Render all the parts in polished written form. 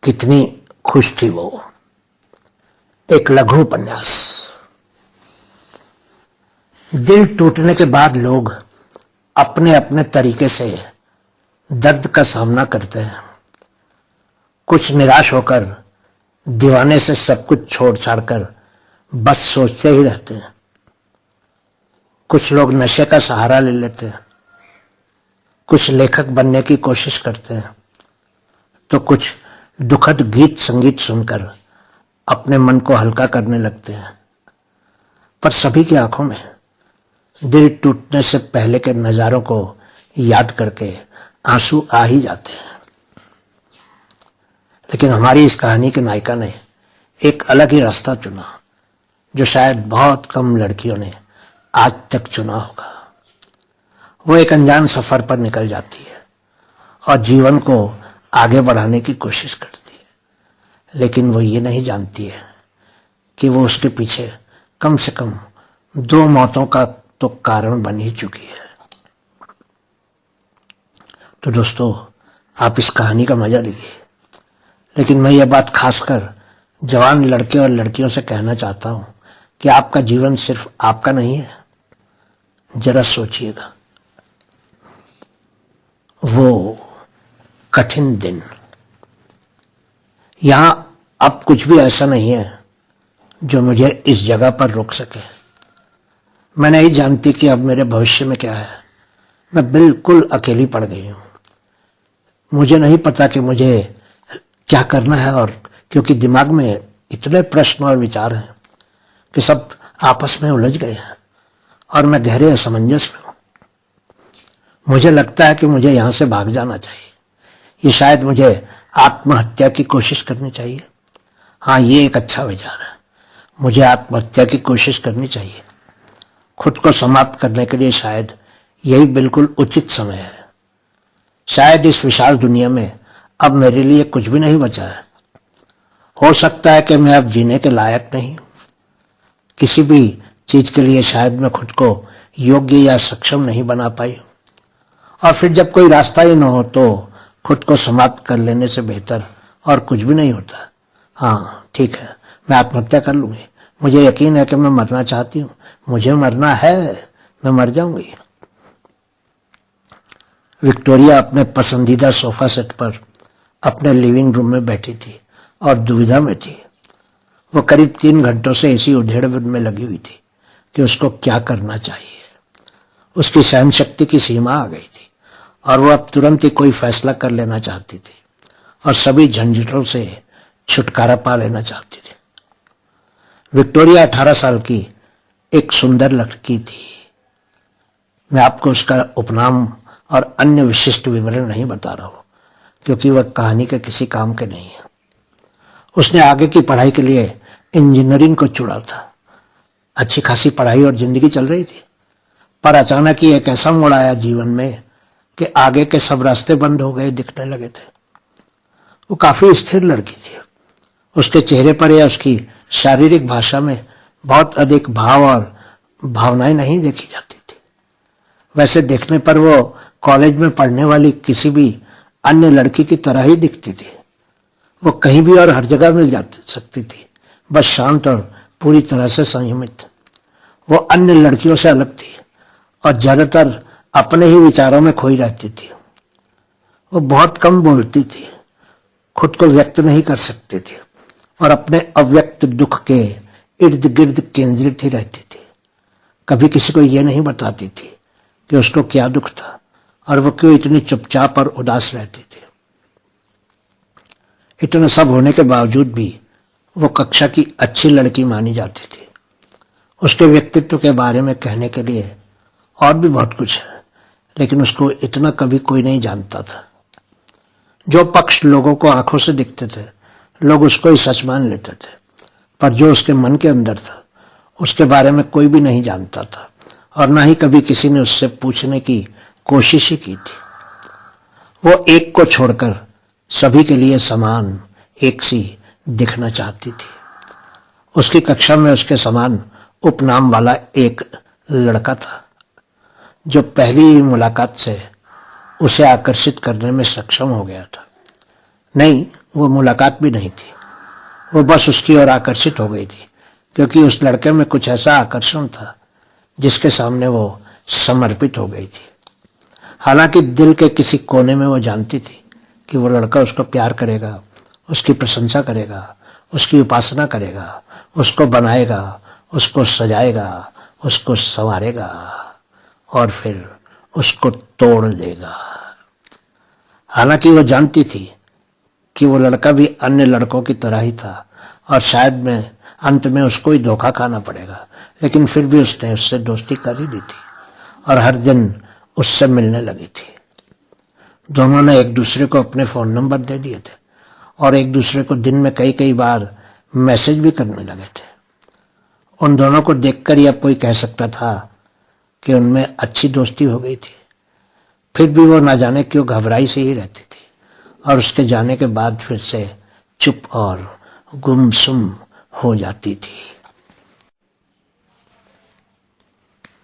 कितनी खुश थी वो। एक लघु उपन्यास। दिल टूटने के बाद लोग अपने अपने तरीके से दर्द का सामना करते हैं। कुछ निराश होकर दीवाने से सब कुछ छोड़ छाड़ कर बस सोचते ही रहते हैं। कुछ लोग नशे का सहारा ले लेते हैं, कुछ लेखक बनने की कोशिश करते हैं, तो कुछ दुखद गीत संगीत सुनकर अपने मन को हल्का करने लगते हैं। पर सभी की आंखों में दिल टूटने से पहले के नजारों को याद करके आंसू आ ही जाते हैं। लेकिन हमारी इस कहानी के नायिका ने एक अलग ही रास्ता चुना, जो शायद बहुत कम लड़कियों ने आज तक चुना होगा। वो एक अनजान सफर पर निकल जाती है और जीवन को आगे बढ़ाने की कोशिश करती है, लेकिन वो ये नहीं जानती है कि वो उसके पीछे कम से कम 2 मौतों का तो कारण बन ही चुकी है। तो दोस्तों, आप इस कहानी का मजा लीजिए, लेकिन मैं ये बात खासकर जवान लड़के और लड़कियों से कहना चाहता हूं कि आपका जीवन सिर्फ आपका नहीं है। जरा सोचिएगा, वो कठिन दिन। यहां अब कुछ भी ऐसा नहीं है जो मुझे इस जगह पर रोक सके। मैं नहीं जानती कि अब मेरे भविष्य में क्या है। मैं बिल्कुल अकेली पड़ गई हूं। मुझे नहीं पता कि मुझे क्या करना है, और क्योंकि दिमाग में इतने प्रश्न और विचार हैं कि सब आपस में उलझ गए हैं और मैं गहरे असमंजस में हूं। मुझे लगता है कि मुझे यहां से भाग जाना चाहिए। ये शायद मुझे आत्महत्या की कोशिश करनी चाहिए। हाँ, ये एक अच्छा विचार है। मुझे आत्महत्या की कोशिश करनी चाहिए। खुद को समाप्त करने के लिए शायद यही बिल्कुल उचित समय है। शायद इस विशाल दुनिया में अब मेरे लिए कुछ भी नहीं बचा है। हो सकता है कि मैं अब जीने के लायक नहीं हूं। किसी भी चीज के लिए शायद मैं खुद को योग्य या सक्षम नहीं बना पाई हूं। और फिर जब कोई रास्ता ही न हो तो खुद को समाप्त कर लेने से बेहतर और कुछ भी नहीं होता। हाँ ठीक है, मैं आत्महत्या कर लूंगी। मुझे यकीन है कि मैं मरना चाहती हूँ। मुझे मरना है, मैं मर जाऊंगी। विक्टोरिया अपने पसंदीदा सोफा सेट पर अपने लिविंग रूम में बैठी थी और दुविधा में थी। वो करीब 3 घंटों से इसी उधेड़-बुन में लगी हुई थी कि उसको क्या करना चाहिए। उसकी सहन शक्ति की सीमा आ गई थी और वो अब तुरंत ही कोई फैसला कर लेना चाहती थी और सभी झंझटों से छुटकारा पा लेना चाहती थी। विक्टोरिया 18 साल की एक सुंदर लड़की थी। मैं आपको उसका उपनाम और अन्य विशिष्ट विवरण नहीं बता रहा हूं, क्योंकि वह कहानी के किसी काम के नहीं है। उसने आगे की पढ़ाई के लिए इंजीनियरिंग को चुना था। अच्छी खासी पढ़ाई और जिंदगी चल रही थी, पर अचानक ही एक ऐसा मोड़ आया जीवन में कि आगे के सब रास्ते बंद हो गए, दिखने लगे थे। वो काफी स्थिर लड़की थी। उसके चेहरे पर या उसकी शारीरिक भाषा में बहुत अधिक भाव और भावनाएं नहीं देखी जाती थी। वैसे देखने पर वो कॉलेज में पढ़ने वाली किसी भी अन्य लड़की की तरह ही दिखती थी। वो कहीं भी और हर जगह मिल जा सकती थी, बस शांत और पूरी तरह से संयमित। वो अन्य लड़कियों से अलग थी और ज्यादातर अपने ही विचारों में खोई रहती थी। वो बहुत कम बोलती थी, खुद को व्यक्त नहीं कर सकती थी और अपने अव्यक्त दुख के इर्द गिर्द केंद्रित ही रहती थी। कभी किसी को ये नहीं बताती थी कि उसको क्या दुख था और वो क्यों इतनी चुपचाप और उदास रहती थी। इतना सब होने के बावजूद भी वो कक्षा की अच्छी लड़की मानी जाती थी। उसके व्यक्तित्व के बारे में कहने के लिए और भी बहुत कुछ है, लेकिन उसको इतना कभी कोई नहीं जानता था। जो पक्ष लोगों को आंखों से दिखते थे, लोग उसको ही सच मान लेते थे, पर जो उसके मन के अंदर था उसके बारे में कोई भी नहीं जानता था और ना ही कभी किसी ने उससे पूछने की कोशिश ही की थी। वो एक को छोड़कर सभी के लिए समान, एक सी दिखना चाहती थी। उसकी कक्षा में उसके समान उपनाम वाला एक लड़का था, जो पहली मुलाकात से उसे आकर्षित करने में सक्षम हो गया था। नहीं, वो मुलाकात भी नहीं थी, वो बस उसकी ओर आकर्षित हो गई थी, क्योंकि उस लड़के में कुछ ऐसा आकर्षण था जिसके सामने वो समर्पित हो गई थी। हालांकि दिल के किसी कोने में वो जानती थी कि वो लड़का उसको प्यार करेगा, उसकी प्रशंसा करेगा, उसकी उपासना करेगा, उसको बनाएगा, उसको सजाएगा, उसको संवारेगा और फिर उसको तोड़ देगा। हालांकि वो जानती थी कि वो लड़का भी अन्य लड़कों की तरह ही था और शायद में अंत में उसको ही धोखा खाना पड़ेगा, लेकिन फिर भी उसने उससे दोस्ती कर ही दी थी और हर दिन उससे मिलने लगी थी। दोनों ने एक दूसरे को अपने फोन नंबर दे दिए थे और एक दूसरे को दिन में कई कई बार मैसेज भी करने लगे थे। उन दोनों को देखकर ही अब कोई कह सकता था कि उनमें अच्छी दोस्ती हो गई थी। फिर भी वो ना जाने क्यों घबराई से ही रहती थी और उसके जाने के बाद फिर से चुप और गुमसुम हो जाती थी।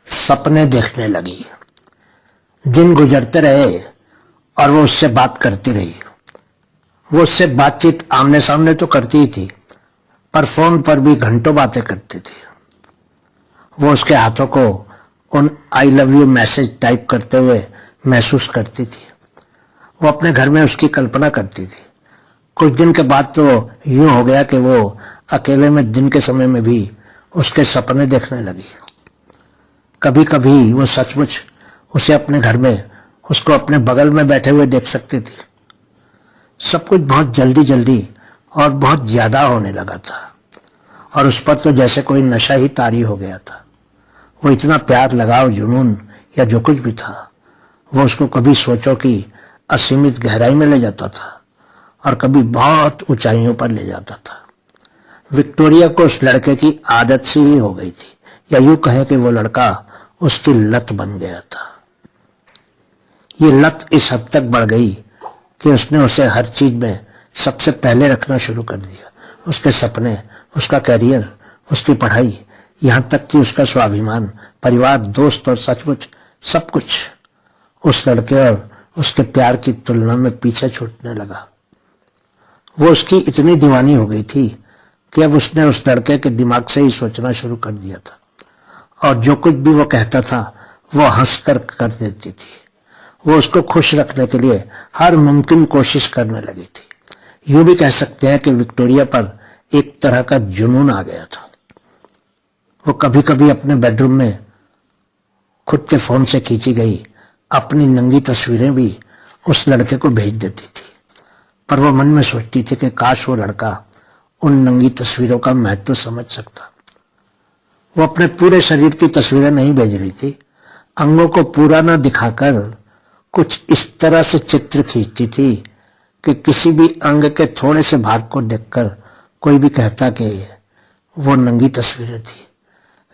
सपने देखने लगी। दिन गुजरते रहे और वो उससे बात करती रही। वो उससे बातचीत आमने सामने तो करती ही थी, पर फोन पर भी घंटों बातें करती थी। वो उसके हाथों को उन I love you message type करते हुए महसूस करती थी। वो अपने घर में उसकी कल्पना करती थी। कुछ दिन के बाद तो यूं हो गया कि वो अकेले में दिन के समय में भी उसके सपने देखने लगी। कभी कभी वो सचमुच उसे अपने घर में, उसको अपने बगल में बैठे हुए देख सकती थी। सब कुछ बहुत जल्दी जल्दी और बहुत ज्यादा होने लगा था और उस पर तो जैसे कोई नशा ही तारी हो गया था। वो इतना प्यार, लगाव, जुनून या जो कुछ भी था, वो उसको कभी सोचो कि असीमित गहराई में ले जाता था और कभी बहुत ऊंचाइयों पर ले जाता था। विक्टोरिया को उस लड़के की आदत सी ही हो गई थी, या यूं कहें कि वो लड़का उसकी लत बन गया था। ये लत इस हद तक बढ़ गई कि उसने उसे हर चीज में सबसे पहले रखना शुरू कर दिया। उसके सपने, उसका करियर, उसकी पढ़ाई, यहां तक कि उसका स्वाभिमान, परिवार, दोस्त और सचमुच सब कुछ उस लड़के और उसके प्यार की तुलना में पीछे छूटने लगा। वो उसकी इतनी दीवानी हो गई थी कि अब उसने उस लड़के के दिमाग से ही सोचना शुरू कर दिया था और जो कुछ भी वो कहता था वो हंसकर कर देती थी। वो उसको खुश रखने के लिए हर मुमकिन कोशिश करने लगी थी। यूं भी कह सकते हैं कि विक्टोरिया पर एक तरह का जुनून आ गया था। वो कभी कभी अपने बेडरूम में खुद के फोन से खींची गई अपनी नंगी तस्वीरें भी उस लड़के को भेज देती थी, पर वो मन में सोचती थी कि काश वो लड़का उन नंगी तस्वीरों का महत्व समझ सकता। वो अपने पूरे शरीर की तस्वीरें नहीं भेज रही थी, अंगों को पूरा न दिखाकर कुछ इस तरह से चित्र खींचती थी कि किसी भी अंग के थोड़े से भाग को देखकर कोई भी कहता कि वो नंगी तस्वीरें थी।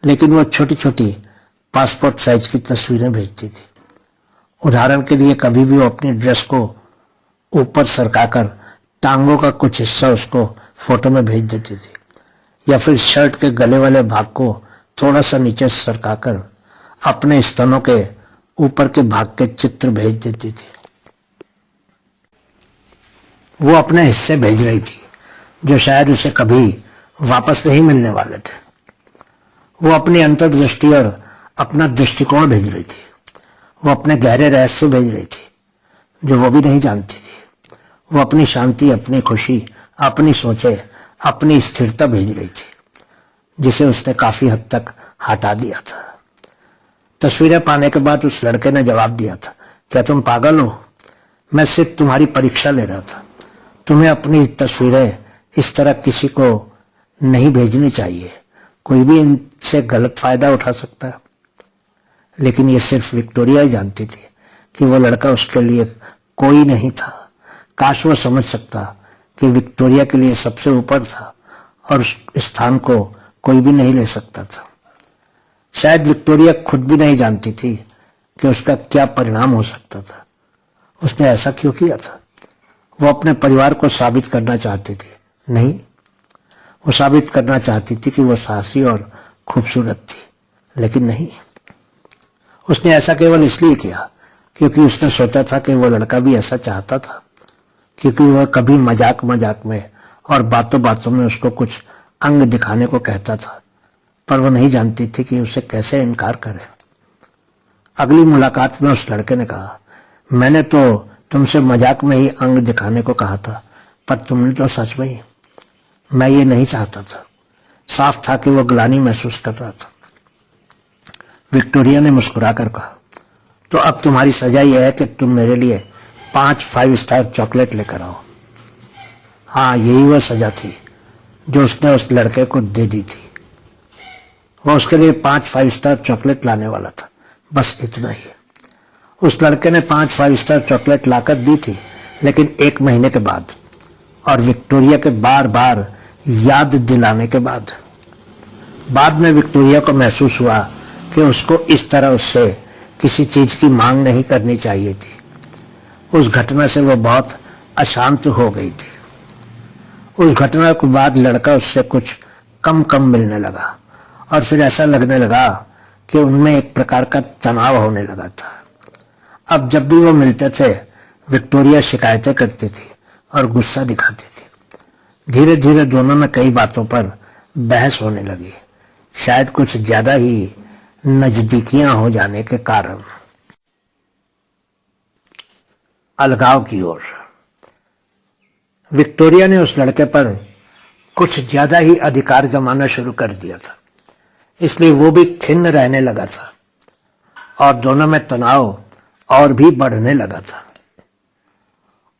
लेकिन वो छोटी छोटी पासपोर्ट साइज की तस्वीरें भेजती थी। उदाहरण के लिए कभी भी वो अपनी ड्रेस को ऊपर सरकाकर टांगों का कुछ हिस्सा उसको फोटो में भेज देती थी, या फिर शर्ट के गले वाले भाग को थोड़ा सा नीचे सरकाकर अपने स्तनों के ऊपर के भाग के चित्र भेज देती थी। वो अपने हिस्से भेज रही थी जो शायद उसे कभी वापस नहीं मिलने वाले थे। वो अपनी अंतर्दृष्टि और अपना दृष्टिकोण भेज रही थी। वो अपने गहरे रहस्य भेज रही थी जो वो भी नहीं जानती थी। वो अपनी शांति, अपनी खुशी, अपनी सोचे, अपनी स्थिरता भेज रही थी जिसे उसने काफी हद तक हटा दिया था। तस्वीरें पाने के बाद उस लड़के ने जवाब दिया था, क्या तुम पागल हो? मैं सिर्फ तुम्हारी परीक्षा ले रहा था। तुम्हें अपनी तस्वीरें इस तरह किसी को नहीं भेजनी चाहिए। कोई भी इनसे गलत फायदा उठा सकता है। लेकिन ये सिर्फ विक्टोरिया ही जानती थी कि वो लड़का उसके लिए कोई नहीं था। काश वो समझ सकता कि विक्टोरिया के लिए सबसे ऊपर था और उस स्थान को कोई भी नहीं ले सकता था। शायद विक्टोरिया खुद भी नहीं जानती थी कि उसका क्या परिणाम हो सकता था। उसने ऐसा क्यों किया था? वो अपने परिवार को साबित करना चाहती थी? नहीं, वो साबित करना चाहती थी कि वो साहसी और खूबसूरत थी। लेकिन नहीं, उसने ऐसा केवल इसलिए किया क्योंकि उसने सोचा था कि वो लड़का भी ऐसा चाहता था, क्योंकि वह कभी मजाक मजाक में और बातों बातों में उसको कुछ अंग दिखाने को कहता था, पर वह नहीं जानती थी कि उसे कैसे इनकार करे। अगली मुलाकात में उस लड़के ने कहा, मैंने तो तुमसे मजाक में ही अंग दिखाने को कहा था, पर तुमने तो सच में ही। मैं ये नहीं चाहता था। साफ था कि वह ग्लानि महसूस कर रहा था। विक्टोरिया ने मुस्कुराकर कहा, तो अब तुम्हारी सजा यह है कि तुम मेरे लिए 5 5 स्टार चॉकलेट लेकर आओ। हाँ, यही वह सजा थी जो उसने उस लड़के को दे दी थी। वह उसके लिए 5 5 स्टार चॉकलेट लाने वाला था, बस इतना ही। उस लड़के ने 5 5 स्टार चॉकलेट लाकर दी थी, लेकिन 1 महीने के बाद और विक्टोरिया के बार बार याद दिलाने के बाद। बाद में विक्टोरिया को महसूस हुआ कि उसको इस तरह उससे किसी चीज की मांग नहीं करनी चाहिए थी। उस घटना से वह बहुत अशांत हो गई थी। उस घटना के बाद लड़का उससे कुछ कम कम मिलने लगा और फिर ऐसा लगने लगा कि उनमें एक प्रकार का तनाव होने लगा था। अब जब भी वो मिलते थे, विक्टोरिया शिकायतें करती थी और गुस्सा दिखाती थी। धीरे धीरे दोनों में कई बातों पर बहस होने लगी, शायद कुछ ज्यादा ही नजदीकियां हो जाने के कारण। अलगाव की ओर। विक्टोरिया ने उस लड़के पर कुछ ज्यादा ही अधिकार जमाना शुरू कर दिया था, इसलिए वो भी खिन्न रहने लगा था और दोनों में तनाव और भी बढ़ने लगा था।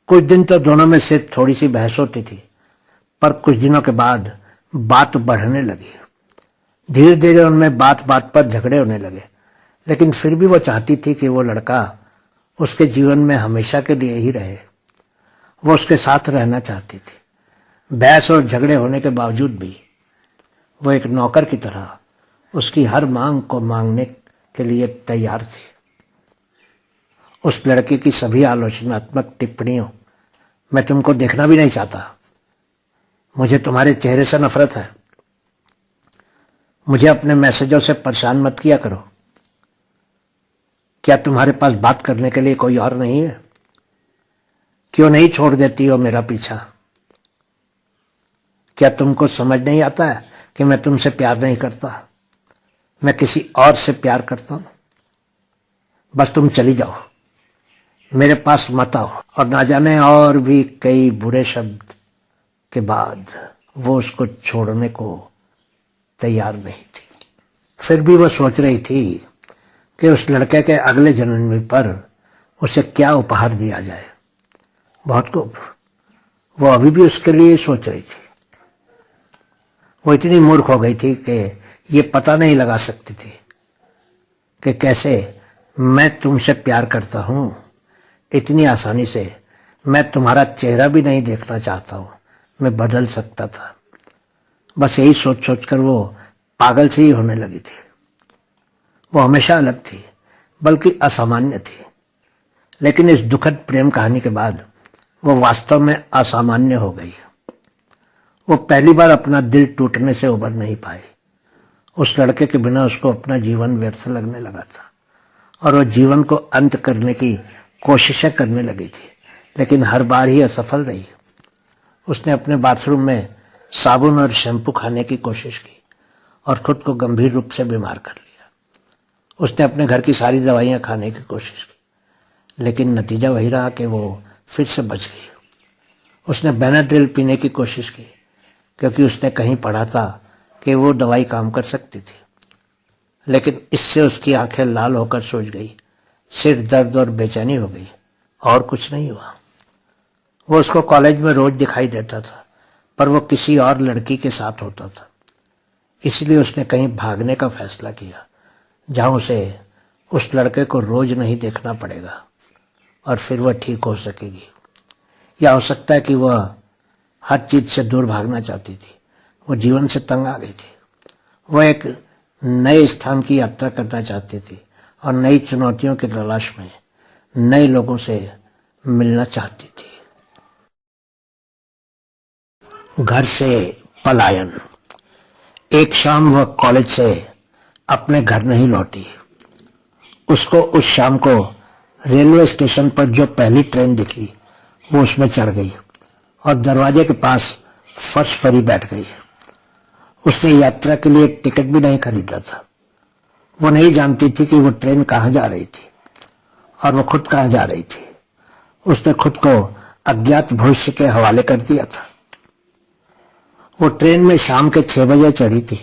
कुछ दिन तो दोनों में सिर्फ थोड़ी सी बहस होती थी, पर कुछ दिनों के बाद बात बढ़ने लगी। धीरे धीरे उनमें बात बात पर झगड़े होने लगे, लेकिन फिर भी वो चाहती थी कि वो लड़का उसके जीवन में हमेशा के लिए ही रहे। वो उसके साथ रहना चाहती थी। बहस और झगड़े होने के बावजूद भी वो एक नौकर की तरह उसकी हर मांग को मांगने के लिए तैयार थी। उस लड़के की सभी आलोचनात्मक टिप्पणियों, मैं तुमको देखना भी नहीं चाहता, मुझे तुम्हारे चेहरे से नफरत है, मुझे अपने मैसेजों से परेशान मत किया करो, क्या तुम्हारे पास बात करने के लिए कोई और नहीं है, क्यों नहीं छोड़ देती हो मेरा पीछा, क्या तुमको समझ नहीं आता है कि मैं तुमसे प्यार नहीं करता, मैं किसी और से प्यार करता हूं। बस तुम चली जाओ, मेरे पास मत आओ। और ना जाने और भी कई बुरे शब्द के बाद वो उसको छोड़ने को तैयार नहीं थी। फिर भी वो सोच रही थी कि उस लड़के के अगले जन्म पर उसे क्या उपहार दिया जाए। बहुत खूब, वो अभी भी उसके लिए सोच रही थी। वो इतनी मूर्ख हो गई थी कि ये पता नहीं लगा सकती थी कि कैसे मैं तुमसे प्यार करता हूं इतनी आसानी से। मैं तुम्हारा चेहरा भी नहीं देखना चाहता हूं, मैं बदल सकता था। बस यही सोच सोच कर वो पागल सी ही होने लगी थी। वो हमेशा अलग थी, बल्कि असामान्य थी, लेकिन इस दुखद प्रेम कहानी के बाद वो वास्तव में असामान्य हो गई। वो पहली बार अपना दिल टूटने से उबर नहीं पाई। उस लड़के के बिना उसको अपना जीवन व्यर्थ लगने लगा था और वो जीवन को अंत करने की कोशिशें करने लगी थी, लेकिन हर बार ही असफल रही। उसने अपने बाथरूम में साबुन और शैम्पू खाने की कोशिश की और खुद को गंभीर रूप से बीमार कर लिया। उसने अपने घर की सारी दवाइयां खाने की कोशिश की, लेकिन नतीजा वही रहा कि वो फिर से बच गई। उसने बेनाड्रिल पीने की कोशिश की, क्योंकि उसने कहीं पढ़ा था कि वो दवाई काम कर सकती थी, लेकिन इससे उसकी आंखें लाल होकर सूज गई, सिर दर्द और बेचैनी हो गई, और कुछ नहीं हुआ। वो उसको कॉलेज में रोज दिखाई देता था, पर वो किसी और लड़की के साथ होता था। इसलिए उसने कहीं भागने का फैसला किया, जहां उसे उस लड़के को रोज नहीं देखना पड़ेगा और फिर वह ठीक हो सकेगी। या हो सकता है कि वह हर चीज से दूर भागना चाहती थी। वो जीवन से तंग आ गई थी। वह एक नए स्थान की यात्रा करना चाहती थी और नई चुनौतियों की तलाश में नए लोगों से मिलना चाहती थी। घर से पलायन। एक शाम वह कॉलेज से अपने घर नहीं लौटी। उसको उस शाम को रेलवे स्टेशन पर जो पहली ट्रेन दिखी वो उसमें चढ़ गई और दरवाजे के पास फर्श पर ही बैठ गई। उसने यात्रा के लिए टिकट भी नहीं खरीदा था। वो नहीं जानती थी कि वो ट्रेन कहाँ जा रही थी और वो खुद कहाँ जा रही थी। उसने खुद को अज्ञात भविष्य के हवाले कर दिया था। वो ट्रेन में शाम के 6 बजे चढ़ी थी।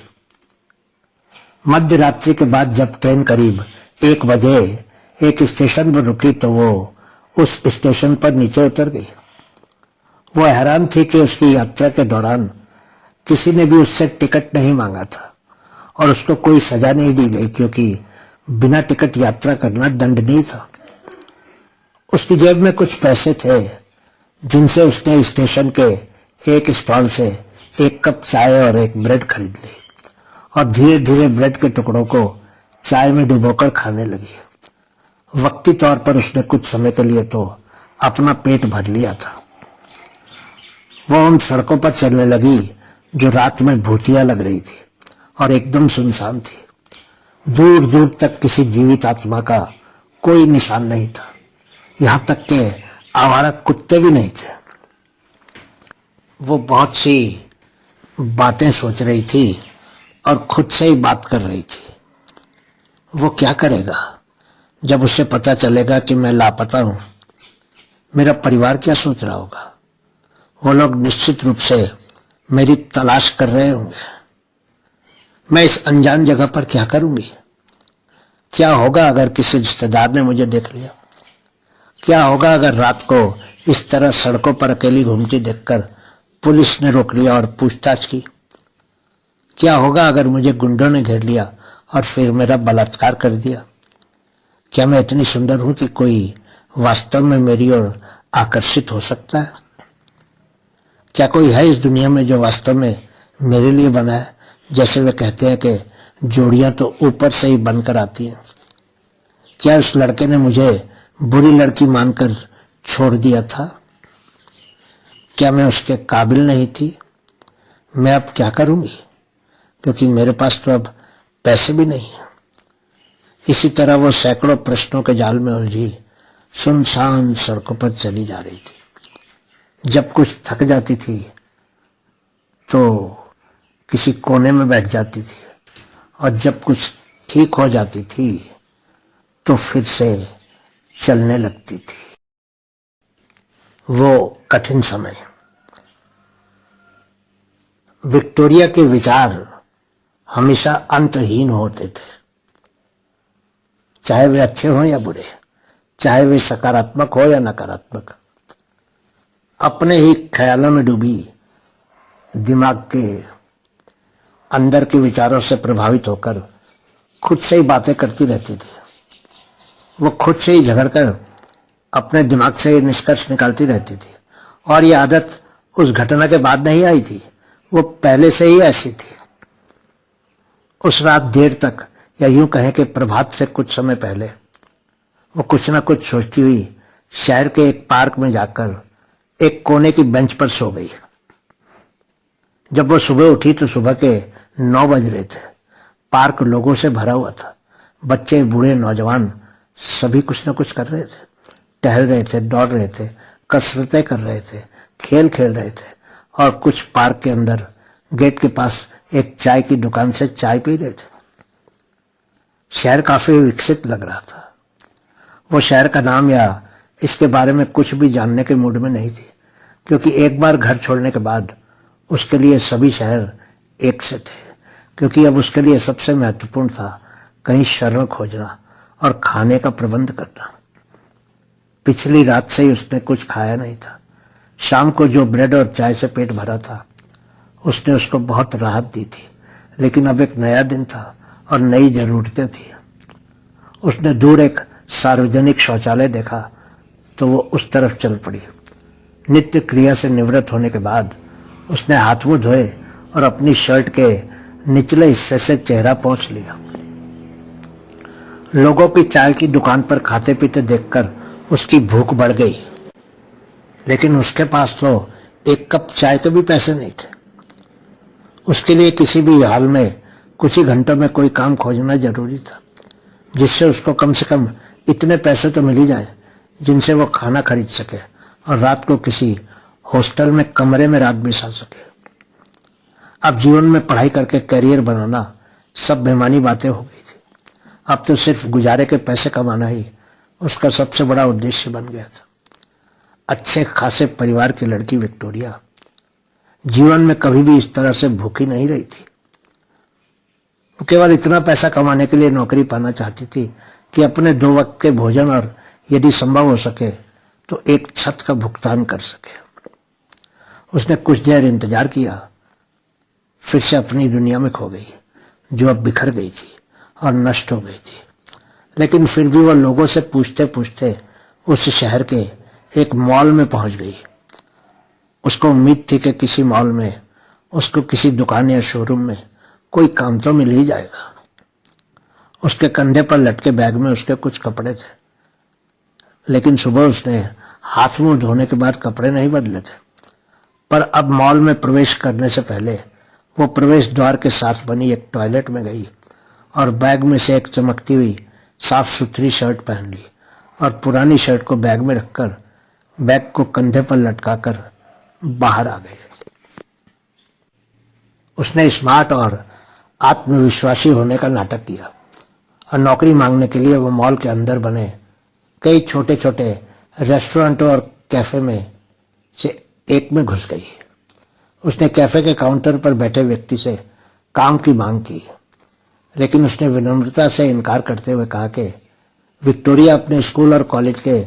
मध्य रात्रि के बाद जब ट्रेन करीब 1 बजे एक स्टेशन पर रुकी तो वो उस स्टेशन पर नीचे उतर गई। वो हैरान थी कि उसकी यात्रा के दौरान किसी ने भी उससे टिकट नहीं मांगा था और उसको कोई सजा नहीं दी गई, क्योंकि बिना टिकट यात्रा करना दंडनीय था। उसकी जेब में कुछ पैसे थे जिनसे उसने स्टेशन के एक स्टॉल से 1 कप चाय और 1 ब्रेड खरीद ली और धीरे धीरे ब्रेड के टुकड़ों को चाय में डुबोकर खाने लगी। वक्ती तौर पर उसने कुछ समय के लिए तो अपना पेट भर लिया था। वो उन सड़कों पर चलने लगी जो रात में भूतिया लग रही थी और एकदम सुनसान थी। दूर दूर तक किसी जीवित आत्मा का कोई निशान नहीं था। यहाँ तक के आवारा कुत्ते भी नहीं थे। वो बहुत सी बातें सोच रही थी और खुद से ही बात कर रही थी। वो क्या करेगा जब उसे पता चलेगा कि मैं लापता हूं? मेरा परिवार क्या सोच रहा होगा? वो लोग निश्चित रूप से मेरी तलाश कर रहे होंगे। मैं इस अनजान जगह पर क्या करूंगी? क्या होगा अगर किसी रिश्तेदार ने मुझे देख लिया? क्या होगा अगर रात को इस तरह सड़कों पर अकेली घूमती देखकर पुलिस ने रोक लिया और पूछताछ की? क्या होगा अगर मुझे गुंडों ने घेर लिया और फिर मेरा बलात्कार कर दिया? क्या मैं इतनी सुंदर हूं कि कोई वास्तव में मेरी ओर आकर्षित हो सकता है? क्या कोई है इस दुनिया में जो वास्तव में मेरे लिए बना है? जैसे वे कहते हैं कि जोड़ियां तो ऊपर से ही बनकर आती हैं। क्या उस लड़के ने मुझे बुरी लड़की मानकर छोड़ दिया था? क्या मैं उसके काबिल नहीं थी? मैं अब क्या करूंगी, क्योंकि मेरे पास तो अब पैसे भी नहीं है। इसी तरह वो सैकड़ों प्रश्नों के जाल में उलझी सुनसान सड़कों पर चली जा रही थी। जब कुछ थक जाती थी तो किसी कोने में बैठ जाती थी और जब कुछ ठीक हो जाती थी तो फिर से चलने लगती थी। वो कठिन समय। विक्टोरिया के विचार हमेशा अंतहीन होते थे, चाहे वे अच्छे हों या बुरे, चाहे वे सकारात्मक हो या नकारात्मक। अपने ही ख्यालों में डूबी दिमाग के अंदर के विचारों से प्रभावित होकर खुद से ही बातें करती रहती थी। वो खुद से ही झगड़कर अपने दिमाग से निष्कर्ष निकालती रहती थी और ये आदत उस घटना के बाद नहीं आई थी, वो पहले से ही ऐसी थी। उस रात देर तक, या यूं कहें कि प्रभात से कुछ समय पहले, वो कुछ ना कुछ सोचती हुई शहर के एक पार्क में जाकर एक कोने की बेंच पर सो गई। जब वो सुबह उठी तो सुबह के 9 बज रहे थे। पार्क लोगों से भरा हुआ था। बच्चे, बूढ़े, नौजवान सभी कुछ न कुछ कर रहे थे। टहल रहे थे, दौड़ रहे थे, कसरतें कर रहे थे, खेल खेल रहे थे और कुछ पार्क के अंदर गेट के पास एक चाय की दुकान से चाय पी रहे थे। शहर काफी विकसित लग रहा था। वो शहर का नाम या इसके बारे में कुछ भी जानने के मूड में नहीं थी, क्योंकि एक बार घर छोड़ने के बाद उसके लिए सभी शहर एक से थे। क्योंकि अब उसके लिए सबसे महत्वपूर्ण था कहीं शरण खोजना और खाने का प्रबंध करना। पिछली रात से ही उसने कुछ खाया नहीं था। शाम को जो ब्रेड और चाय से पेट भरा था उसने उसको बहुत राहत दी थी, लेकिन अब एक नया दिन था और नई जरूरतें थी। उसने दूर एक सार्वजनिक शौचालय देखा तो वो उस तरफ चल पड़ी। नित्य क्रिया से निवृत्त होने के बाद उसने हाथ मुंह धोए और अपनी शर्ट के निचले हिस्से से चेहरा पोंछ लिया। लोगों की चाय की दुकान पर खाते पीते देखकर उसकी भूख बढ़ गई, लेकिन उसके पास तो 1 कप चाय के भी पैसे नहीं थे। उसके लिए किसी भी हाल में कुछ ही घंटों में कोई काम खोजना जरूरी था, जिससे उसको कम से कम इतने पैसे तो मिल ही जाए जिनसे वो खाना खरीद सके और रात को किसी हॉस्टल में कमरे में रात बिता सके। अब जीवन में पढ़ाई करके करियर बनाना सब बेमानी बातें हो गई थी। अब तो सिर्फ गुजारे के पैसे कमाना ही उसका सबसे बड़ा उद्देश्य बन गया था। अच्छे खासे परिवार की लड़की विक्टोरिया जीवन में कभी भी इस तरह से भूखी नहीं रही थी। वो केवल इतना पैसा कमाने के लिए नौकरी पाना चाहती थी कि अपने 2 वक्त के भोजन और यदि संभव हो सके तो एक छत का भुगतान कर सके। उसने कुछ देर इंतजार किया, फिर से अपनी दुनिया में खो गई जो अब बिखर गई थी और नष्ट हो गई थी। लेकिन फिर भी वह लोगों से पूछते पूछते उस शहर के एक मॉल में पहुंच गई। उसको उम्मीद थी कि किसी मॉल में उसको किसी दुकान या शोरूम में कोई काम तो मिल ही जाएगा। उसके कंधे पर लटके बैग में उसके कुछ कपड़े थे, लेकिन सुबह उसने हाथ मुंह धोने के बाद कपड़े नहीं बदले थे। पर अब मॉल में प्रवेश करने से पहले वो प्रवेश द्वार के साथ बनी एक टॉयलेट में गई और बैग में से एक चमकती हुई साफ सुथरी शर्ट पहन ली और पुरानी शर्ट को बैग में रखकर बैग को कंधे पर लटकाकर बाहर आ गई। उसने स्मार्ट और आत्मविश्वासी होने का नाटक किया और नौकरी मांगने के लिए वो मॉल के अंदर बने कई छोटे छोटे रेस्टोरेंटों और कैफे में से एक में घुस गई। उसने कैफे के काउंटर पर बैठे व्यक्ति से काम की मांग की, लेकिन उसने विनम्रता से इनकार करते हुए कहा कि विक्टोरिया अपने स्कूल और कॉलेज के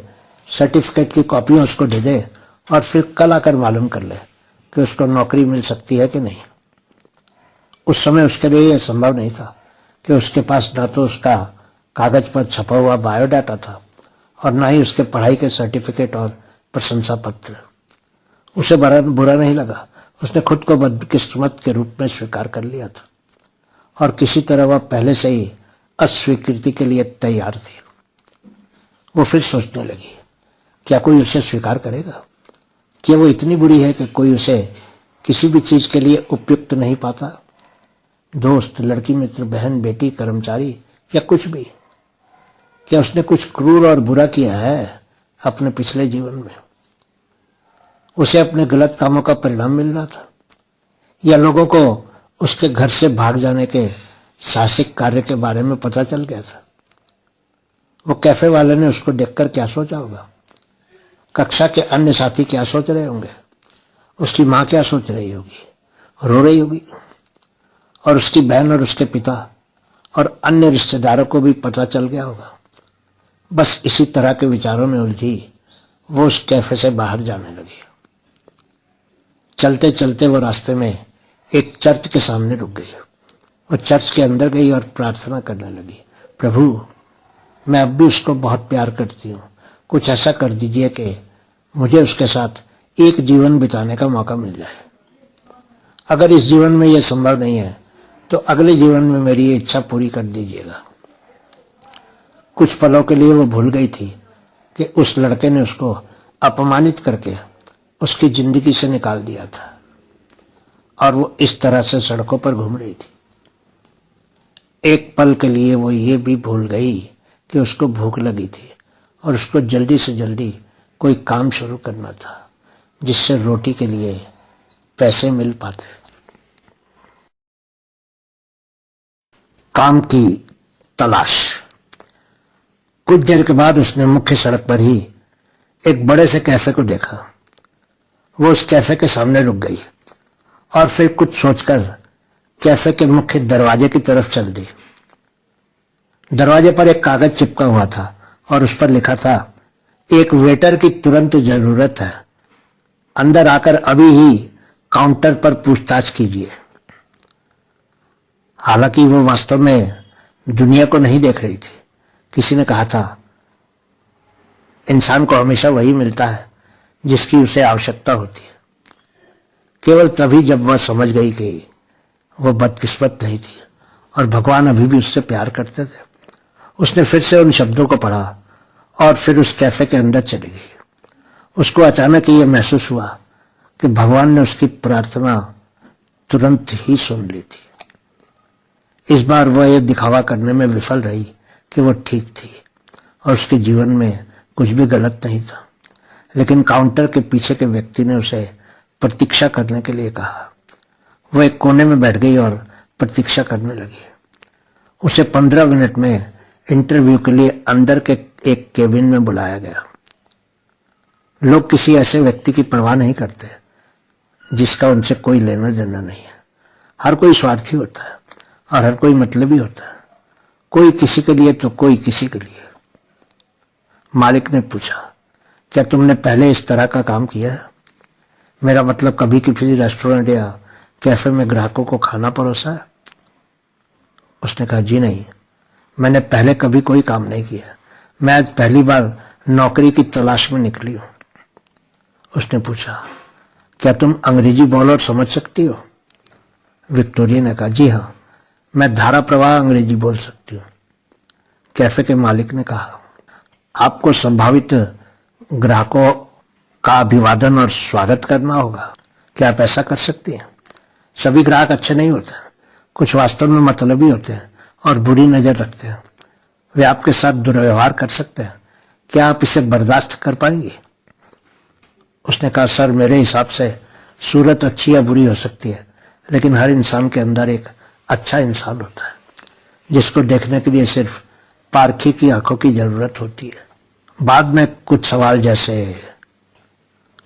सर्टिफिकेट की कॉपियां उसको दे दे और फिर कल आकर मालूम कर ले कि उसको नौकरी मिल सकती है कि नहीं। उस समय उसके लिए यह संभव नहीं था कि उसके पास न तो उसका कागज पर छपा हुआ बायोडाटा था और न ही उसके पढ़ाई के सर्टिफिकेट और प्रशंसा पत्र। उसे बुरा नहीं लगा। उसने खुद को बदकिस्मत के रूप में स्वीकार कर लिया था और किसी तरह वह पहले से ही अस्वीकृति के लिए तैयार थी। वो फिर सोचने लगी, क्या कोई उसे स्वीकार करेगा? क्या वो इतनी बुरी है कि कोई उसे किसी भी चीज के लिए उपयुक्त नहीं पाता? दोस्त, लड़की मित्र, बहन, बेटी, कर्मचारी या कुछ भी? क्या उसने कुछ क्रूर और बुरा किया है अपने पिछले जीवन में? उसे अपने गलत कामों का परिणाम मिल रहा था या लोगों को उसके घर से भाग जाने के साहसिक कार्य के बारे में पता चल गया था? वो कैफे वाले ने उसको देखकर क्या सोचा होगा? कक्षा के अन्य साथी क्या सोच रहे होंगे? उसकी माँ क्या सोच रही होगी? रो रही होगी? और उसकी बहन और उसके पिता और अन्य रिश्तेदारों को भी पता चल गया होगा। बस इसी तरह के विचारों में उलझी वो उस कैफे से बाहर जाने लगी। चलते चलते वो रास्ते में एक चर्च के सामने रुक गई। वो चर्च के अंदर गई और प्रार्थना करने लगी, प्रभु, मैं अब भी उसको बहुत प्यार करती हूँ। कुछ ऐसा कर दीजिए कि मुझे उसके साथ एक जीवन बिताने का मौका मिल जाए। अगर इस जीवन में यह संभव नहीं है तो अगले जीवन में मेरी ये इच्छा पूरी कर दीजिएगा। कुछ पलों के लिए वो भूल गई थी कि उस लड़के ने उसको अपमानित करके उसकी जिंदगी से निकाल दिया था और वो इस तरह से सड़कों पर घूम रही थी। एक पल के लिए वो ये भी भूल गई कि उसको भूख लगी थी और उसको जल्दी से जल्दी कोई काम शुरू करना था जिससे रोटी के लिए पैसे मिल पाते। काम की तलाश। कुछ देर के बाद उसने मुख्य सड़क पर ही एक बड़े से कैफे को देखा। वो उस कैफे के सामने रुक गई और फिर कुछ सोचकर कैफे के मुख्य दरवाजे की तरफ चल दी। दरवाजे पर एक कागज चिपका हुआ था और उस पर लिखा था, एक वेटर की तुरंत जरूरत है, अंदर आकर अभी ही काउंटर पर पूछताछ कीजिए। हालांकि वो वास्तव में दुनिया को नहीं देख रही थी। किसी ने कहा था, इंसान को हमेशा वही मिलता है जिसकी उसे आवश्यकता होती है। केवल तभी जब वह समझ गई कि वह बदकिस्मत नहीं थी और भगवान अभी भी उससे प्यार करते थे। उसने फिर से उन शब्दों को पढ़ा और फिर उस कैफे के अंदर चली गई। उसको अचानक ये महसूस हुआ कि भगवान ने उसकी प्रार्थना तुरंत ही सुन ली थी। इस बार वह यह दिखावा करने में विफल रही कि वह ठीक थी और उसके जीवन में कुछ भी गलत नहीं था। लेकिन काउंटर के पीछे के व्यक्ति ने उसे प्रतीक्षा करने के लिए कहा। वो एक कोने में बैठ गई और प्रतीक्षा करने लगी। उसे 15 मिनट में इंटरव्यू के लिए अंदर के एक केबिन में बुलाया गया। लोग किसी ऐसे व्यक्ति की परवाह नहीं करते जिसका उनसे कोई लेना देना नहीं है। हर कोई स्वार्थी होता है और हर कोई मतलबी होता है, कोई किसी के लिए तो कोई किसी के लिए। मालिक ने पूछा, क्या तुमने पहले इस तरह का काम किया है? मेरा मतलब कभी किसी रेस्टोरेंट या कैफे में ग्राहकों को खाना परोसा है? उसने कहा, जी नहीं, मैंने पहले कभी कोई काम नहीं किया। मैं आज पहली बार नौकरी की तलाश में निकली हूं। उसने पूछा, क्या तुम अंग्रेजी बोल और समझ सकती हो? विक्टोरिया ने कहा, जी हाँ, मैं धारा प्रवाह अंग्रेजी बोल सकती हूँ। कैफे के मालिक ने कहा, आपको संभावित ग्राहकों का अभिवादन और स्वागत करना होगा। क्या आप ऐसा कर सकती हैं? सभी ग्राहक अच्छे नहीं होते, कुछ वास्तव में मतलबी होते हैं और बुरी नजर रखते हैं। वे आपके साथ दुर्व्यवहार कर सकते हैं। क्या आप इसे बर्दाश्त कर पाएंगी? उसने कहा, सर, मेरे हिसाब से सूरत अच्छी या बुरी हो सकती है, लेकिन हर इंसान के अंदर एक अच्छा इंसान होता है जिसको देखने के लिए सिर्फ पारखी की आंखों की जरूरत होती है। बाद में कुछ सवाल जैसे,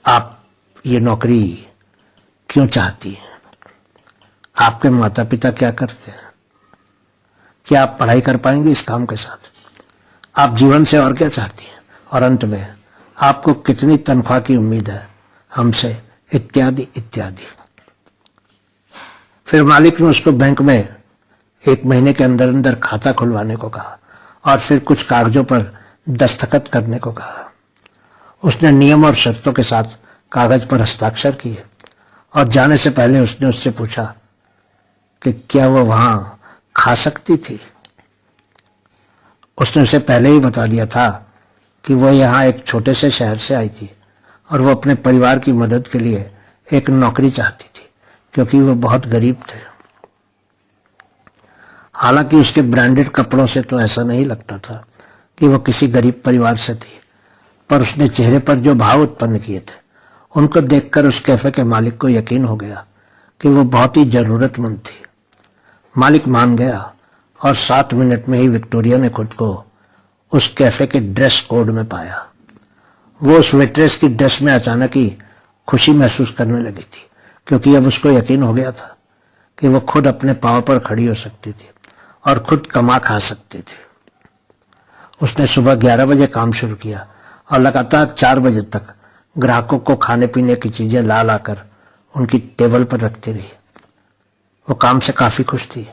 आप ये नौकरी क्यों चाहती हैं? आपके माता पिता क्या करते हैं? क्या आप पढ़ाई कर पाएंगे इस काम के साथ? आप जीवन से और क्या चाहती हैं? और अंत में, आपको कितनी तनख्वाह की उम्मीद है हमसे, इत्यादि इत्यादि। फिर मालिक ने उसको बैंक में 1 महीने के अंदर अंदर खाता खुलवाने को कहा और फिर कुछ कागजों पर दस्तखत करने को कहा। उसने नियम और शर्तों के साथ कागज पर हस्ताक्षर किए और जाने से पहले उसने उससे पूछा कि क्या वो वहां खा सकती थी। उसने उसे पहले ही बता दिया था कि वो यहाँ एक छोटे से शहर से आई थी और वो अपने परिवार की मदद के लिए एक नौकरी चाहती थी क्योंकि वो बहुत गरीब थे। हालांकि उसके ब्रांडेड कपड़ों से तो ऐसा नहीं लगता था कि वो किसी गरीब परिवार से थी, पर उसने चेहरे पर जो भाव उत्पन्न किए थे उनको देखकर उस कैफे के मालिक को यकीन हो गया कि वो बहुत ही जरूरतमंद थी। मालिक मान गया और 7 मिनट में ही विक्टोरिया ने खुद को उस कैफे के ड्रेस कोड में पाया। वो उस वेट्रेस की ड्रेस में अचानक ही खुशी महसूस करने लगी थी क्योंकि अब उसको यकीन हो गया था कि वो खुद अपने पांव पर खड़ी हो सकती थी और खुद कमा खा सकती थी। उसने सुबह 11 बजे काम शुरू किया और लगातार 4 बजे तक ग्राहकों को खाने पीने की चीजें ला लाकर उनकी टेबल पर रखती रही। वो काम से काफी खुश थी।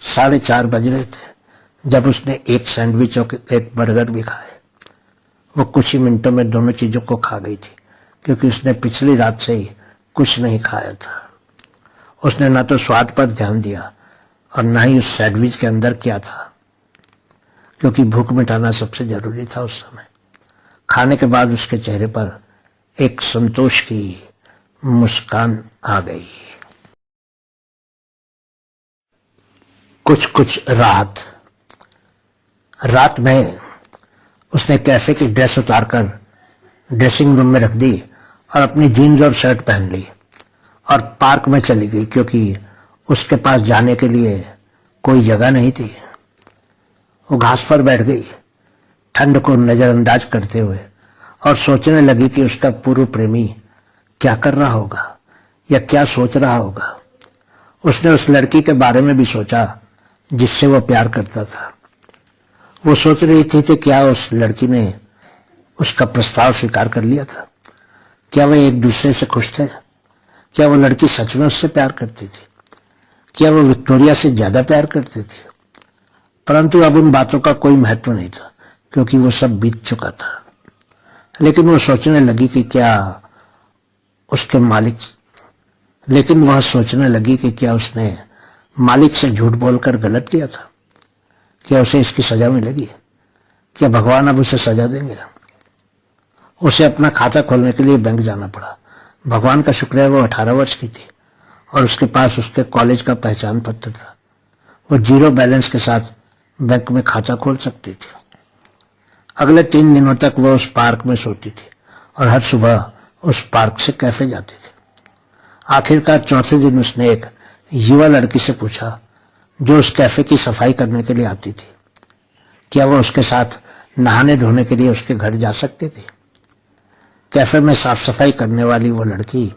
4:30 बज रहे थे जब उसने एक सैंडविच और एक बर्गर भी खाए। वो कुछ ही मिनटों में दोनों चीजों को खा गई थी क्योंकि उसने पिछली रात से ही कुछ नहीं खाया था। उसने ना तो स्वाद पर ध्यान दिया और ना ही उस सैंडविच के अंदर क्या था, क्योंकि भूख मिटाना सबसे जरूरी था उस समय। खाने के बाद उसके चेहरे पर एक संतोष की मुस्कान आ गई। कुछ राहत। रात में उसने कैफे की ड्रेस उतारकर ड्रेसिंग रूम में रख दी और अपनी जीन्स और शर्ट पहन ली और पार्क में चली गई क्योंकि उसके पास जाने के लिए कोई जगह नहीं थी। वो घास पर बैठ गई, ठंड को नजरअंदाज करते हुए, और सोचने लगी कि उसका पूर्व प्रेमी क्या कर रहा होगा या क्या सोच रहा होगा। उसने उस लड़की के बारे में भी सोचा जिससे वो प्यार करता था। वो सोच रही थी कि क्या उस लड़की ने उसका प्रस्ताव स्वीकार कर लिया था? क्या वे एक दूसरे से खुश थे? क्या वो लड़की सच में उससे प्यार करती थी? क्या वो विक्टोरिया से ज्यादा प्यार करती थी? परंतु अब उन बातों का कोई महत्व नहीं था क्योंकि वो सब बीत चुका था। लेकिन वो सोचने लगी कि क्या उसके लेकिन वह सोचने लगी कि क्या उसने मालिक से झूठ बोलकर गलत किया था? क्या उसे इसकी सजा मिलेगी? क्या भगवान अब उसे सजा देंगे? उसे अपना खाता खोलने के लिए बैंक जाना पड़ा। भगवान का शुक्र है वो 18 वर्ष की थी और उसके पास उसके कॉलेज का पहचान पत्र था। वो 0 बैलेंस के साथ बैंक में खाता खोल सकती थी। अगले 3 दिनों तक वो उस पार्क में सोती थी और हर सुबह उस पार्क से कैफे जाती थी। आखिरकार चौथे दिन उसने एक युवा लड़की से पूछा जो उस कैफे की सफाई करने के लिए आती थी, क्या वो उसके साथ नहाने धोने के लिए उसके घर जा सकती थी। कैफे में साफ सफाई करने वाली वो लड़की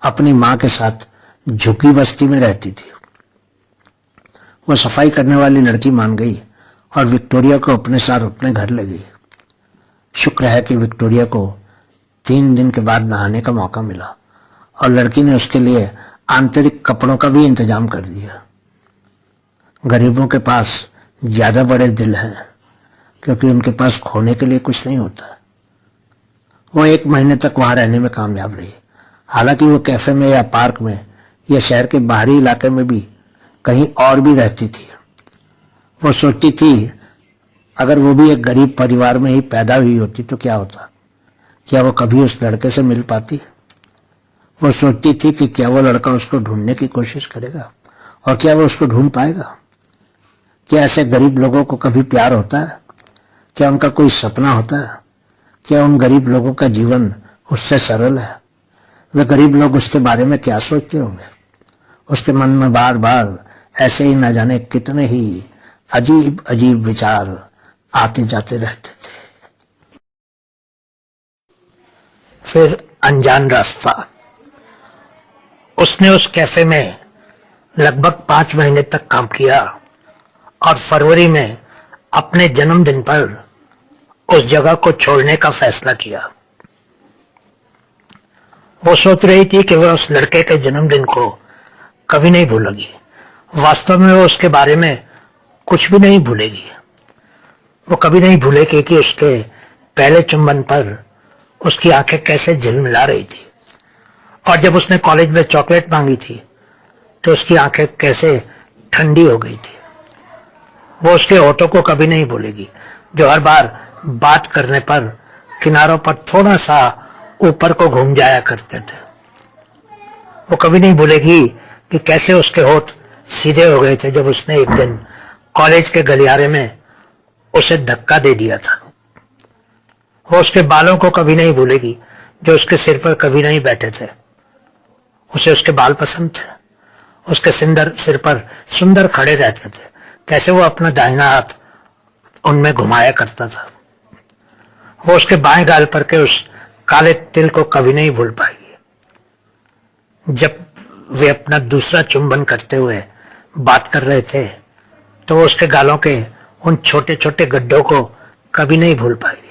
अपनी माँ के साथ झुग्गी बस्ती में रहती थी। वो सफाई करने वाली लड़की मान गई और विक्टोरिया को अपने साथ अपने घर ले गई। शुक्र है कि विक्टोरिया को 3 दिन के बाद नहाने का मौका मिला और लड़की ने उसके लिए आंतरिक कपड़ों का भी इंतजाम कर दिया। गरीबों के पास ज्यादा बड़े दिल हैं क्योंकि उनके पास खोने के लिए कुछ नहीं होता। वो 1 महीने तक वहां रहने में कामयाब रही। हालांकि वो कैफे में या पार्क में या शहर के बाहरी इलाके में भी कहीं और भी रहती थी। वो सोचती थी अगर वो भी एक गरीब परिवार में ही पैदा हुई होती तो क्या होता, क्या वो कभी उस लड़के से मिल पाती। वो सोचती थी कि क्या वो लड़का उसको ढूंढने की कोशिश करेगा और क्या वो उसको ढूंढ पाएगा। क्या ऐसे गरीब लोगों को कभी प्यार होता है? क्या उनका कोई सपना होता है? क्या उन गरीब लोगों का जीवन उससे सरल है? वे गरीब लोग उसके बारे में क्या सोचते होंगे? उसके मन में बार बार ऐसे ही न जाने कितने ही अजीब अजीब विचार आते जाते रहते थे। फिर अनजान रास्ता। उसने उस कैफे में लगभग 5 महीने तक काम किया और फरवरी में अपने जन्मदिन पर उस जगह को छोड़ने का फैसला किया। वो सोच रही थी कि वह उस लड़के के जन्मदिन को कभी नहीं भूलेगी। वास्तव में वो उसके बारे में कुछ भी नहीं भूलेगी। वो कभी नहीं भूलेगी कि उसके पहले चुंबन पर उसकी आंखें कैसे झिलमिला रही थी और जब उसने कॉलेज में चॉकलेट मांगी थी तो उसकी आंखें कैसे ठंडी हो गई थी। वो उसके होठों को कभी नहीं भूलेगी जो हर बार बात करने पर किनारों पर थोड़ा सा ऊपर को घूम जाया करते थे। वो कभी नहीं भूलेगी कि कैसे उसके होठ सीधे हो गए थे जब उसने एक दिन कॉलेज के गलियारे में उसे धक्का दे दिया था। वो उसके बालों को कभी नहीं भूलेगी जो उसके सिर पर कभी नहीं बैठे थे। उसे उसके बाल पसंद थे। उसके सिर पर सुंदर खड़े रहते थे। कैसे वो अपना दाहिना हाथ उनमें घुमाया करता था। वो उसके बाएं गाल पर के उस काले तिल को कभी नहीं भूल पाएगी। जब वे अपना दूसरा चुंबन करते हुए बात कर रहे थे तो वो उसके गालों के उन छोटे छोटे गड्ढों को कभी नहीं भूल पाएगी।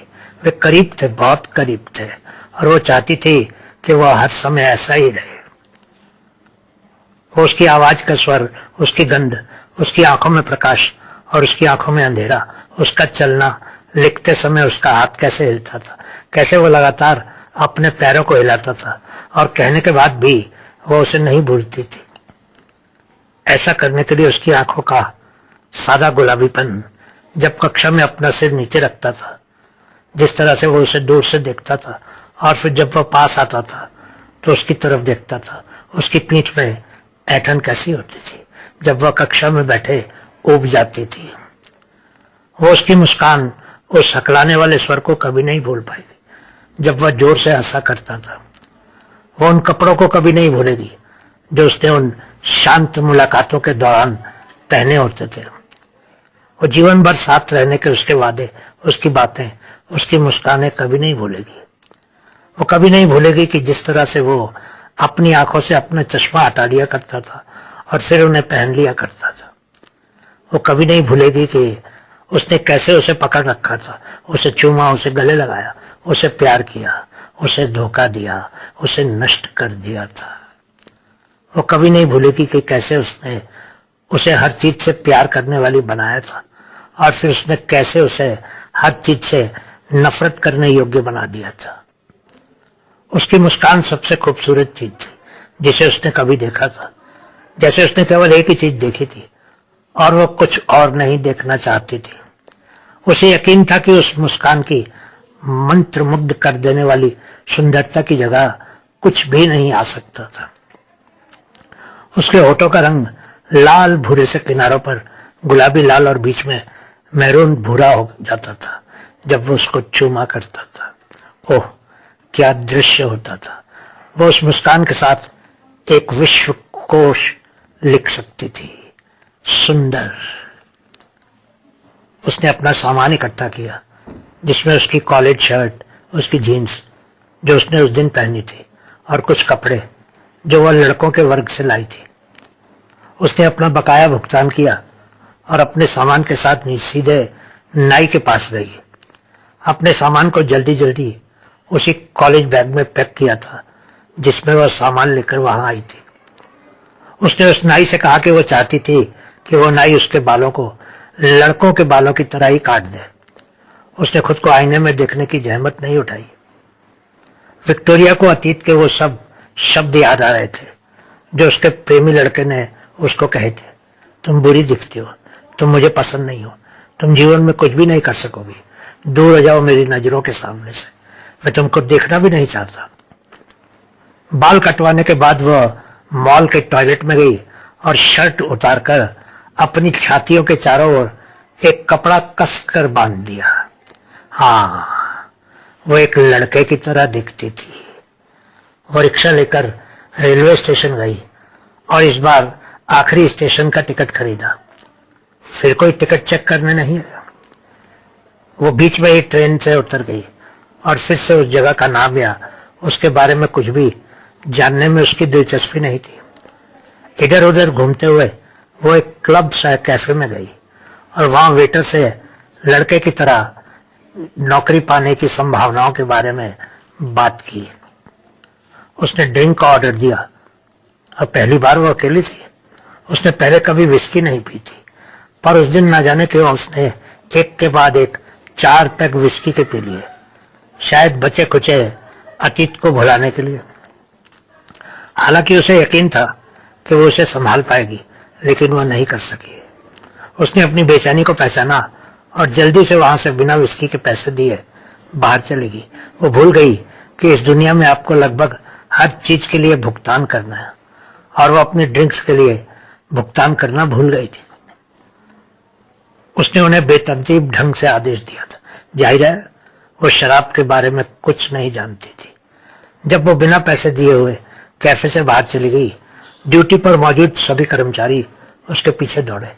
वे करीब थे, बहुत करीब थे और वो चाहती थी कि वह हर समय ऐसा ही रहे। वो उसकी आवाज का स्वर, उसकी गंध, उसकी आंखों में प्रकाश और उसकी आंखों में अंधेरा, उसका चलना, लिखते समय उसका हाथ कैसे हिलता था, कैसे वो लगातार अपने पैरों को हिलाता था और कहने के बाद भी वो उसे नहीं भूलती थी। ऐसा करने के लिए उसकी आंखों का सादा गुलाबीपन, जब कक्षा में अपना सिर नीचे रखता था, जिस तरह से वो उसे दूर से देखता था और फिर जब वह पास आता था तो उसकी तरफ देखता था। उसकी पीठ में ऐंठन कैसी होती थी जब वह कक्षा में बैठे ऊब जाती थी। वो उसकी मुस्कान, उस हकलाने वाले स्वर को कभी नहीं भूल पाएगी जब वह जोर से हंसा करता था। वो उन कपड़ों को कभी नहीं भूलेगी जो उसने उन शांत मुलाकातों के दौरान पहने होते थे। वो जीवन भर साथ रहने के उसके वादे, उसकी बातें, उसकी मुस्कानें कभी नहीं भूलेगी। वो कभी नहीं भूलेगी कि जिस तरह से वो अपनी आंखों से अपना चश्मा हटा लिया करता था और फिर उन्हें पहन लिया करता था। वो कभी नहीं भूलेगी कि उसने कैसे उसे पकड़ रखा था, उसे चूमा, उसे गले लगाया, उसे प्यार किया, उसे धोखा दिया, उसे नष्ट कर दिया था। वो कभी नहीं भूलेगी कि कैसे उसने उसे हर चीज से प्यार करने वाली बनाया था और फिर उसने कैसे उसे हर चीज से नफरत करने योग्य बना दिया था। उसकी मुस्कान सबसे खूबसूरत चीज थी जिसे उसने कभी देखा था। जैसे उसने केवल एक ही चीज देखी थी और वो कुछ और नहीं देखना चाहती थी। उसे यकीन था कि उस मुस्कान की मंत्रमुग्ध कर देने वाली सुंदरता की जगह कुछ भी नहीं आ सकता था। उसके होठों का रंग लाल भूरे से किनारों पर गुलाबी लाल और बीच में मैरून भूरा हो जाता था जब वो उसको चूमा करता था। ओह, क्या दृश्य होता था। वो उस मुस्कान के साथ एक विश्व कोश लिख सकती थी। सुंदर। उसने अपना सामान इकट्ठा किया, जिसमें उसकी कॉलेज शर्ट, उसकी जीन्स जो उसने उस दिन पहनी थी, और कुछ कपड़े जो वह लड़कों के वर्ग से लाई थी। उसने अपना बकाया भुगतान किया और अपने सामान के साथ सीधे नाई के पास गई। अपने सामान को जल्दी जल्दी उसी कॉलेज बैग में पैक किया था जिसमें वह सामान लेकर वहां आई थी। उसने उस नाई से कहा कि वो चाहती थी कि वो नाई उसके बालों को लड़कों के बालों की तरह ही काट दे। उसने खुद को आईने में देखने की जहमत नहीं उठाई। विक्टोरिया को अतीत के वो सब शब्द याद आ रहे थे जो उसके प्रेमी लड़के ने उसको कहे थे। तुम बुरी दिखती हो, तुम मुझे पसंद नहीं हो, तुम जीवन में कुछ भी नहीं कर सकोगी, दूर हो जाओ मेरी नजरों के सामने से, मैं तुमको देखना भी नहीं चाहता। बाल कटवाने के बाद वह मॉल के टॉयलेट में गई और शर्ट उतारकर अपनी छातियों के चारों ओर एक कपड़ा कसकर बांध दिया। हाँ, वो एक लड़के की तरह दिखती थी। वो रिक्शा लेकर रेलवे स्टेशन गई और इस बार आखिरी स्टेशन का टिकट खरीदा। फिर कोई टिकट चेक करने नहीं आया। वो बीच में ही ट्रेन से उतर गई और फिर से उस जगह का नाम या उसके बारे में कुछ भी जानने में उसकी दिलचस्पी नहीं थी। इधर उधर घूमते हुए वो एक क्लब कैफे में गई और वहां वेटर से लड़के की तरह नौकरी पाने की संभावनाओं के बारे में बात की। उसने ड्रिंक का ऑर्डर दिया और पहली बार वो अकेली थी। उसने पहले कभी विस्की नहीं पी थी, पर उस दिन ना जाने क्यों उसने एक के बाद एक 4 पैक विस्की के पी लिए, शायद बचे खुचे अतीत को भुलाने के लिए। हालांकि उसे यकीन था कि वो उसे संभाल पाएगी, लेकिन वह नहीं कर सकी। उसने अपनी बेचैनी को पहचाना और जल्दी से वहां से बिना विस्की के पैसे दिए बाहर चली गई। वो भूल गई कि इस दुनिया में आपको लगभग हर चीज के लिए भुगतान करना है, और वो अपने ड्रिंक्स के लिए भुगतान करना भूल गई थी। उसने उन्हें बेतरतीब ढंग से आदेश दिया था। जाहिर है वो शराब के बारे में कुछ नहीं जानती थी। जब वो बिना पैसे दिए हुए कैफे से बाहर चली गई, ड्यूटी पर मौजूद सभी कर्मचारी उसके पीछे दौड़े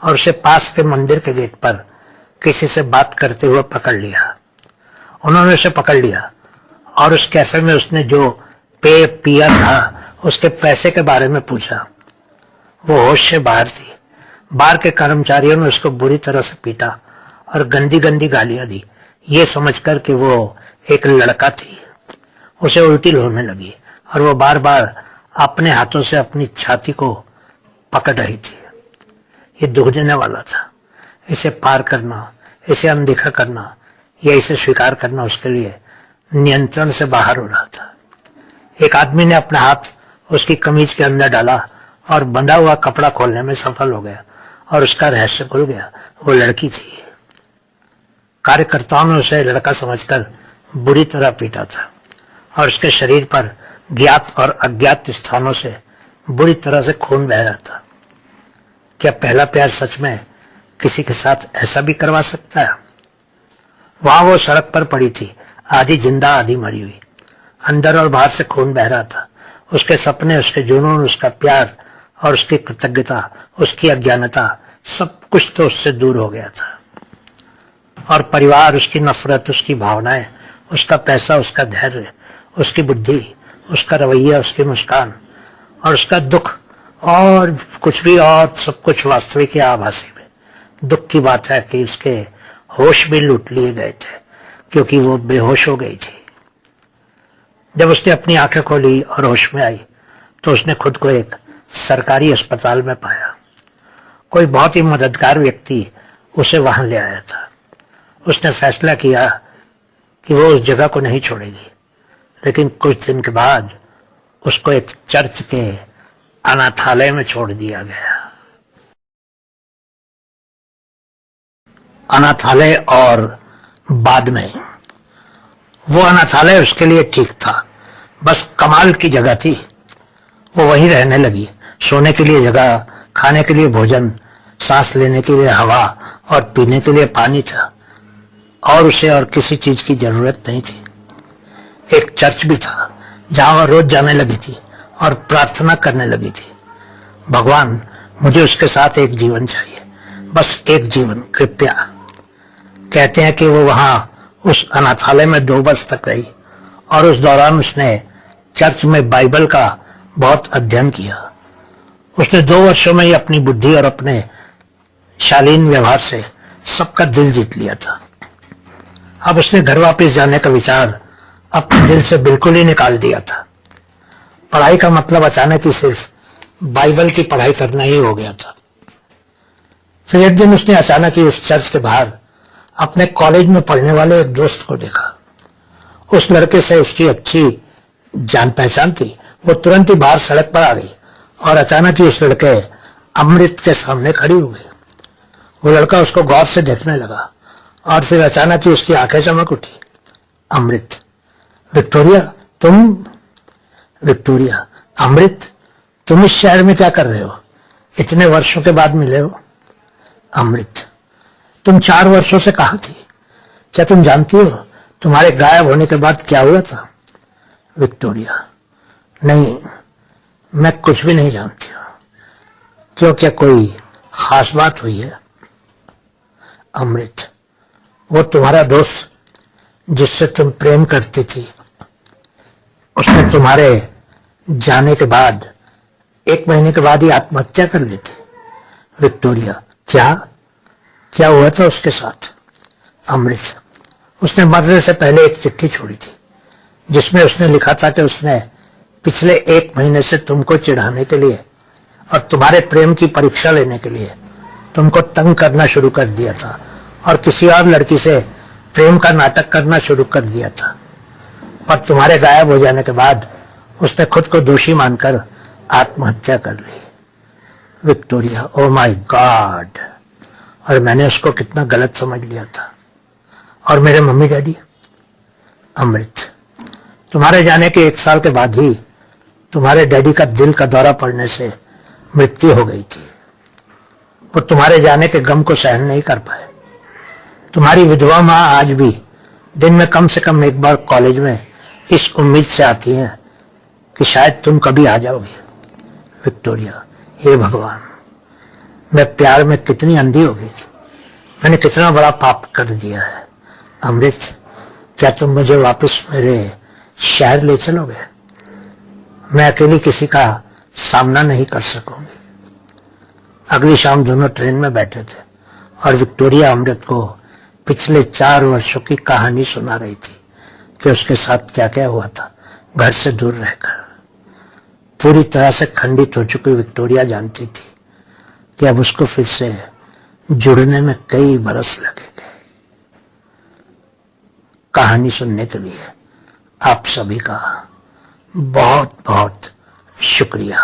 और उसे पास के मंदिर के गेट पर किसी से बात करते हुए पकड़ लिया। उन्होंने उसे पकड़ लिया और उस कैफे में उसने जो पेय पिया था उसके पैसे के बारे में पूछा। वो होश से बाहर थी। बार के कर्मचारियों ने उसको बुरी तरह से पीटा और गंदी गंदी गालियां दी, ये समझकर कि वो एक लड़का थी। उसे उल्टी होने लगी और वो बार बार अपने हाथों से अपनी छाती को पकड़ रही थी। ये दुख देने वाला था। इसे पार करना, इसे अनदेखा करना या इसे स्वीकार करना उसके लिए नियंत्रण से बाहर हो रहा था। एक आदमी ने अपना हाथ उसकी कमीज के अंदर डाला और बंधा हुआ कपड़ा खोलने में सफल हो गया और उसका रहस्य खुल गया। वो लड़की थी। कार्यकर्ताओं ने उसे लड़का समझकर बुरी तरह पीटा था और उसके शरीर पर ज्ञात और अज्ञात स्थानों से बुरी तरह से खून बह रहा था। क्या पहला प्यार सच में किसी के साथ ऐसा भी करवा सकता है? वहां वो सड़क पर पड़ी थी, आधी जिंदा आधी मरी हुई। अंदर और बाहर से खून बह रहा था। उसके सपने, उसके जुनून, उसका प्यार और उसकी कृतज्ञता, उसकी अज्ञानता, सब कुछ तो उससे दूर हो गया था। और परिवार, उसकी नफरत, उसकी भावनाएं, उसका पैसा, उसका धैर्य, उसकी बुद्धि, उसका रवैया, उसकी मुस्कान और उसका दुख और कुछ भी, और सब कुछ वास्तविक या आभासी में। दुख की बात है कि उसके होश भी लूट लिए गए थे क्योंकि वो बेहोश हो गई थी। जब उसने अपनी आंखें खोली और होश में आई तो उसने खुद को एक सरकारी अस्पताल में पाया। कोई बहुत ही मददगार व्यक्ति उसे वहां ले आया था। उसने फैसला किया कि वो उस जगह को नहीं छोड़ेगी, लेकिन कुछ दिन के बाद उसको एक चर्च के अनाथालय में छोड़ दिया गया। अनाथालय और बाद में वो अनाथालय उसके लिए ठीक था, बस कमाल की जगह थी। वो वहीं रहने लगी। सोने के लिए जगह, खाने के लिए भोजन, सांस लेने के लिए हवा और पीने के लिए पानी था, और उसे और किसी चीज की जरूरत नहीं थी। एक चर्च भी था जहां वह रोज जाने लगी थी और प्रार्थना करने लगी थी। भगवान, मुझे उसके साथ एक जीवन चाहिए, बस एक जीवन, कृपया। कहते हैं कि वो वहां उस अनाथालय में 2 वर्ष तक रही और उस दौरान उसने चर्च में बाइबल का बहुत अध्ययन किया। उसने 2 वर्षों में ही अपनी बुद्धि और अपने शालीन व्यवहार से सबका दिल जीत लिया था। अब उसने घर वापस जाने का विचार अपने दिल से बिल्कुल ही निकाल दिया था। पढ़ाई का मतलब अचानक ही सिर्फ बाइबल की पढ़ाई करना ही हो गया था। फिर एक दिन उसने अचानक ही उस चर्च के बाहर अपने कॉलेज में पढ़ने वाले एक दोस्त को देखा। उस लड़के से उसकी अच्छी जान पहचान थी। वो तुरंत ही बाहर सड़क पर आ गई और अचानक ही उस लड़के अमृत के सामने खड़ी हो गई। वो लड़का उसको गौर से देखने लगा और फिर अचानक ही उसकी आंखें चमक उठी। अमृत, विक्टोरिया, तुम? विक्टोरिया, अमृत, तुम इस शहर में क्या कर रहे हो? इतने वर्षों के बाद मिले हो। अमृत, तुम 4 वर्षों से कहाँ थी? क्या तुम जानती हो तुम्हारे गायब होने के बाद क्या हुआ था? विक्टोरिया, नहीं, मैं कुछ भी नहीं जानती हूँ। क्यों, क्या कोई खास बात हुई है? अमृत, वो तुम्हारा दोस्त जिससे तुम प्रेम करती थी, उसने तुम्हारे जाने के बाद 1 महीने के बाद ही आत्महत्या कर ली थी। विक्टोरिया, क्या क्या हुआ था उसके साथ? अमृत, उसने मरने से पहले एक चिट्ठी छोड़ी थी जिसमें उसने लिखा था कि उसने पिछले 1 महीने से तुमको चिढ़ाने के लिए और तुम्हारे प्रेम की परीक्षा लेने के लिए तुमको तंग करना शुरू कर दिया था और किसी और लड़की से प्रेम का नाटक करना शुरू कर दिया था। पर तुम्हारे गायब हो जाने के बाद उसने खुद को दोषी मानकर आत्महत्या कर ली। विक्टोरिया, ओ माय गॉड, और मैंने उसको कितना गलत समझ लिया था। और मेरे मम्मी डैडी? अमृत, तुम्हारे जाने के 1 साल के बाद ही तुम्हारे डैडी का दिल का दौरा पड़ने से मृत्यु हो गई थी। वो तुम्हारे जाने के गम को सहन नहीं कर पाए। तुम्हारी विधवा माँ आज भी दिन में कम से कम 1 बार कॉलेज में इस उम्मीद से आती हैं कि शायद तुम कभी आ जाओगे। विक्टोरिया, हे भगवान, मैं प्यार में कितनी अंधी हो गई थी। मैंने कितना बड़ा पाप कर दिया है। अमृत, क्या तुम मुझे वापस मेरे शहर ले चलोगे? मैं अकेली किसी का सामना नहीं कर सकूंगी। अगली शाम दोनों ट्रेन में बैठे थे और विक्टोरिया अमृत को पिछले 4 वर्षों की कहानी सुना रही थी कि उसके साथ क्या क्या हुआ था घर से दूर रहकर। पूरी तरह से खंडित हो चुकी विक्टोरिया जानती थी कि अब उसको फिर से जुड़ने में कई बरस लगेंगे। कहानी सुनने के लिए आप सभी का बहुत बहुत शुक्रिया।